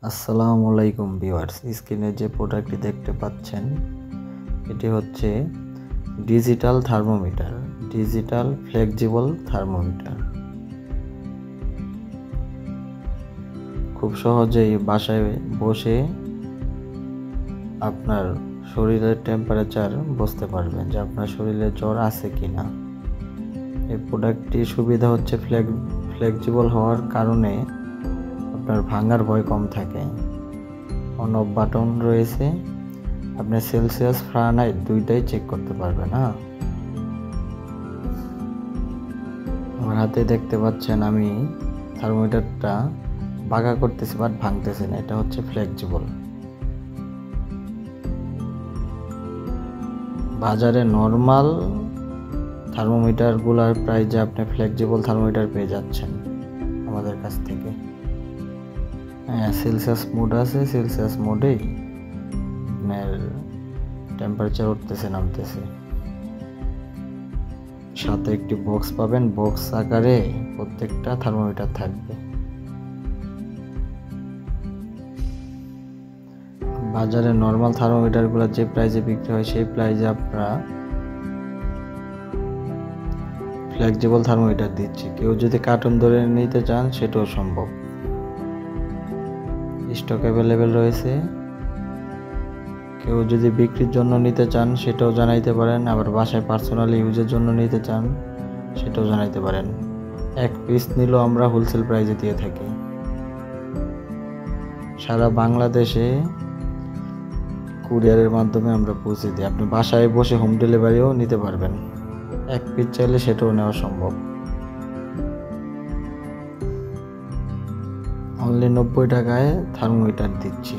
আসসালামু আলাইকুম ভিউয়ার্স, স্ক্রিনে যে প্রোডাক্টটি দেখতে পাচ্ছেন এটি হচ্ছে digital thermometer, digital flexible thermometer. খুব সহজেই বাসায় বসে আপনার শরীরের টেম্পারেচার বুঝতে পারবেন যে আপনার শরীরে জ্বর আছে কিনা। এই প্রোডাক্টটির সুবিধা হচ্ছে ফ্লেক্সিবল হওয়ার কারণে আপনার ভাঙার ভয় কম থাকে। অন অফ বাটন রয়েছে, আপনি সেলসিয়াস ফারেনহাইট দুইটাই চেক করতে পারবেন। আমার হাতে দেখতে পাচ্ছেন আমি থার্মোমিটারটা বাঁকা করতেছি বাট ভাঙতেছে না, এটা হচ্ছে ফ্লেক্সিবল। বাজারে নর্মাল থার্মোমিটারগুলোর প্রাইজে আপনি ফ্লেক্সিবল থার্মোমিটার পেয়ে যাচ্ছেন আমাদের কাছ থেকে। হ্যাঁ, সেলসিয়াস মোড আছে, সেলসিয়াস মোডেই আপনার টেম্পারেচার উঠতেছে নামতেছে। সাথে একটি বক্স পাবেন, বক্স আকারে প্রত্যেকটা থার্মোমিটার থাকবে। বাজারে নর্মাল থার্মোমিটারগুলো যে প্রাইজে বিক্রি হয় সেই প্রাইজে আপনারা ফ্লেক্সিবল থার্মোমিটার দিচ্ছি। কেউ যদি কার্টন ধরে নিতে চান সেটাও সম্ভব, স্টক অ্যাভেলেবেল রয়েছে। কেউ যদি বিক্রির জন্য নিতে চান সেটাও জানাইতে পারেন, আবার বাসায় পার্সোনাল ইউজের জন্য নিতে চান সেটাও জানাইতে পারেন। এক পিস নিলেও আমরা হোলসেল প্রাইজে দিয়ে থাকি। সারা বাংলাদেশে কুরিয়ারের মাধ্যমে আমরা পৌঁছে দিই, আপনি বাসায় বসে হোম ডেলিভারিও নিতে পারবেন। এক পিস চাইলে সেটাও নেওয়া সম্ভব। অনলি 90 টাকায় থার্মোমিটার দিচ্ছি।